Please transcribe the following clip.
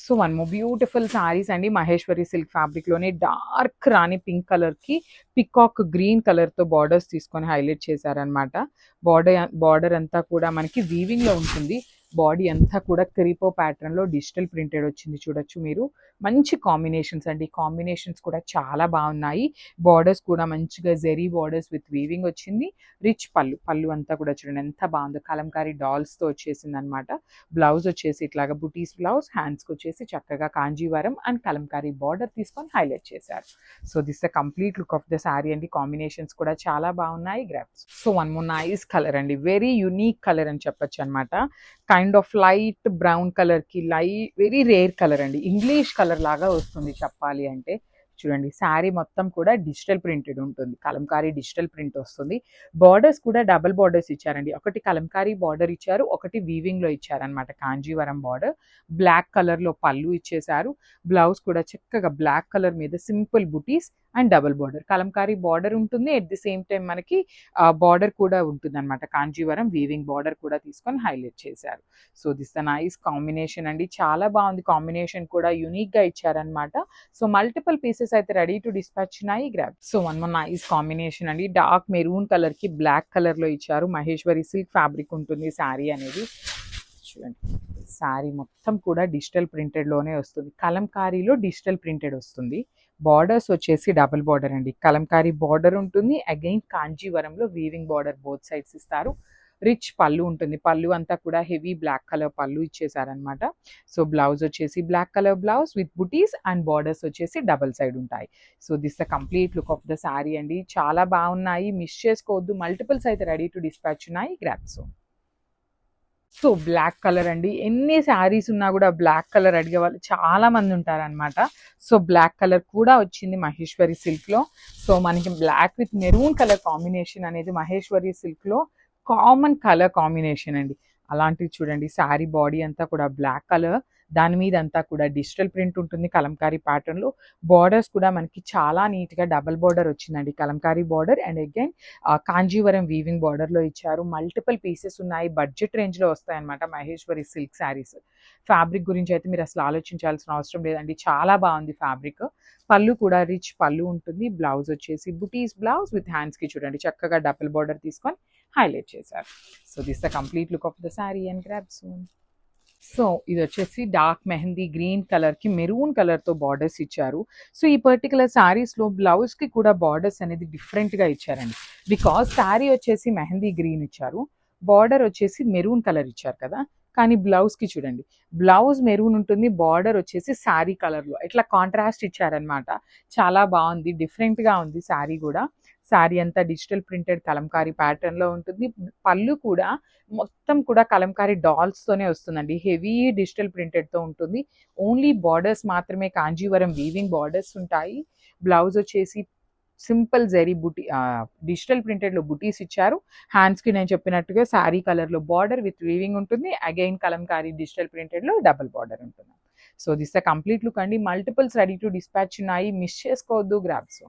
So one more beautiful saris అండి. Maheshwari silk fabric లోనే dark రాణి pink colour కి పికాక్ గ్రీన్ కలర్ తో బార్డర్స్ తీసుకొని హైలైట్ చేశారనమాట. బార్డర్ అంతా కూడా మనకి వీవింగ్ లో ఉంటుంది. బాడీ అంతా కూడా క్రీపో ప్యాటర్న్ లో డిజిటల్ ప్రింటెడ్ వచ్చింది, చూడొచ్చు మీరు. మంచి కాంబినేషన్స్ అండి, కాంబినేషన్స్ కూడా చాలా బాగున్నాయి. బార్డర్స్ కూడా మంచిగా జెరీ బార్డర్స్ విత్ వీవింగ్ వచ్చింది. రిచ్ పళ్ళు అంతా కూడా చూడండి ఎంత బాగుందో, కలంకారీ డాల్స్ తో వచ్చేసింది అనమాట. బ్లౌజ్ వచ్చేసి ఇట్లాగా బుటీస్ బ్లౌజ్, హ్యాండ్స్కి వచ్చేసి చక్కగా కాంజీవరం అండ్ కలంకారీ బార్డర్ తీసుకొని హైలైట్ చేశారు. So this the complete look of the sari అండి. కాంబినేషన్స్ కూడా చాలా బాగున్నాయి. Grasp. So one more nice colour అండి, వెరీ యునీక్ కలర్ అని చెప్పొచ్చు అనమాట. Kind of light brown colour కి వెరీ రేర్ కలర్ అండి, ఇంగ్లీష్ కలర్ లాగా వస్తుంది చెప్పాలి అంటే. చూడండి శారీ మొత్తం కూడా డిజిటల్ ప్రింటెడ్ ఉంటుంది, కలంకారీ డిజిటల్ ప్రింట్ వస్తుంది. బార్డర్స్ కూడా డబుల్ బార్డర్స్ ఇచ్చారండి, ఒకటి కలంకారీ బార్డర్ ఇచ్చారు, ఒకటి వీవింగ్ లో ఇచ్చారనమాట కాంజీవరం బార్డర్. బ్లాక్ కలర్ లో పళ్ళు ఇచ్చేసారు. బ్లౌజ్ కూడా చక్కగా బ్లాక్ కలర్ మీద simple buttis and double border, Kalamkari border ఉంటుంది. ఎట్ ది సేమ్ టైం మనకి బార్డర్ కూడా ఉంటుంది అనమాట, కాంజీవరం వీవింగ్ బార్డర్ కూడా తీసుకొని హైలైట్ చేశారు. So this the nice combination అండి, చాలా బాగుంది. కాంబినేషన్ కూడా యూనిక్ గా ఇచ్చారనమాట. సో మల్టిపుల్ పీసెస్ అయితే రెడీ టు డిస్పాచ్ ఉన్నాయి. Grab. So one more nice combination అండి, డార్క్ మెరూన్ కలర్ కి బ్లాక్ కలర్ లో ఇచ్చారు. మహేశ్వరి సిల్క్ ఫ్యాబ్రిక్ ఉంటుంది శారీ అనేది. చూడండి శారీ మొత్తం కూడా డిజిటల్ ప్రింటెడ్ లోనే వస్తుంది, కలంకారీలో డిజిటల్ ప్రింటెడ్ వస్తుంది. బార్డర్స్ వచ్చేసి డబుల్ బార్డర్ అండి, కలంకారీ బార్డర్ ఉంటుంది, అగైన్ కాంజీవరంలో వీవింగ్ బార్డర్ బోత్ సైడ్స్ ఇస్తారు. రిచ్ పళ్ళు ఉంటుంది, పళ్ళు అంతా కూడా హెవీ బ్లాక్ కలర్ పళ్ళు ఇచ్చేసారనమాట. సో బ్లౌజ్ వచ్చేసి బ్లాక్ కలర్ బ్లౌజ్ విత్ బుటీస్ అండ్ బార్డర్స్ వచ్చేసి డబల్ సైడ్ ఉంటాయి. So this the complete look of the sari అండి, చాలా బాగున్నాయి, మిస్ చేసుకోవద్దు. మల్టిపుల్స్ అయితే రెడీ టు డిస్పాచ్ ఉన్నాయి. గ్రాప్స్. సో బ్లాక్ కలర్ అండి, ఎన్ని శారీస్ ఉన్నా కూడా బ్లాక్ కలర్ అడిగే వాళ్ళు చాలా మంది ఉంటారనమాట. సో బ్లాక్ కలర్ కూడా వచ్చింది మహేశ్వరి సిల్క్ లో. సో మనకి black with maroon colour combination అనేది మహేశ్వరి సిల్క్ లో కామన్ కలర్ కాంబినేషన్ అండి. అలాంటివి చూడండి, శారీ బాడీ అంతా కూడా బ్లాక్ కలర్, దాని మీద అంతా కూడా డిజిటల్ ప్రింట్ ఉంటుంది కలంకారీ ప్యాటర్న్ లో. బార్డర్స్ కూడా మనకి చాలా నీట్ గా డబల్ బార్డర్ వచ్చిందండి, Kalamkari border and again Kanjeevaram weaving border లో ఇచ్చారు. మల్టిపుల్ పీసెస్ ఉన్నాయి, బడ్జెట్ రేంజ్ లో వస్తాయి అనమాట మహేశ్వరి సిల్క్ శారీస్. ఫ్యాబ్రిక్ గురించి అయితే మీరు అసలు ఆలోచించాల్సిన అవసరం లేదండి, చాలా బాగుంది ఫ్యాబ్రిక్. పళ్ళు కూడా రిచ్ పళ్ళు ఉంటుంది. బ్లౌజ్ వచ్చేసి బుటీస్ బ్లౌజ్ విత్ హ్యాండ్స్ కి చూడండి చక్కగా డబుల్ బార్డర్ తీసుకొని హైలైట్ చేశారు. So this the complete look of the sari and grab soon. So ఇది వచ్చేసి డార్క్ మెహందీ గ్రీన్ కలర్ కి మెరూన్ కలర్ తో బార్డర్స్ ఇచ్చారు. సో ఈ పర్టికులర్ శారీస్ లో బ్లౌజ్ కి కూడా బార్డర్స్ అనేది డిఫరెంట్ గా ఇచ్చారండి, బికాస్ శారీ వచ్చేసి మెహందీ గ్రీన్ ఇచ్చారు, బార్డర్ వచ్చేసి మెరూన్ కలర్ ఇచ్చారు కదా. కానీ బ్లౌజ్ కి చూడండి, బ్లౌజ్ మెరూన్ ఉంటుంది, బార్డర్ వచ్చేసి శారీ కలర్ లో ఇట్లా కాంట్రాస్ట్ ఇచ్చారనమాట. చాలా బాగుంది, డిఫరెంట్ గా ఉంది శారీ కూడా. శారీ అంతా డిజిటల్ ప్రింటెడ్ కలంకారీ ప్యాటర్న్ లో ఉంటుంది. పళ్ళు కూడా మొత్తం కూడా కలంకారీ డాల్స్ తోనే వస్తుందండి, హెవీ డిజిటల్ ప్రింటెడ్ తో ఉంటుంది. ఓన్లీ బార్డర్స్ మాత్రమే కాంజీవరం వీవింగ్ బార్డర్స్ ఉంటాయి. బ్లౌజ్ వచ్చేసి సింపుల్ జెరీ బుటీ డిజిటల్ ప్రింటెడ్ లో బుటీస్ ఇచ్చారు. హ్యాండ్స్ కి నేను చెప్పినట్టుగా శారీ కలర్ లో బార్డర్ విత్ వీవింగ్ ఉంటుంది, అగైన్ కలంకారీ డిజిటల్ ప్రింటెడ్ లో డబుల్ బార్డర్ ఉంటుంది. So this the complete look అండి, మల్టిపుల్స్ రెడీ టు డిస్పాచ్ ఉన్నాయి, మిస్ చేసుకోవద్దు. గ్రాబ్స్.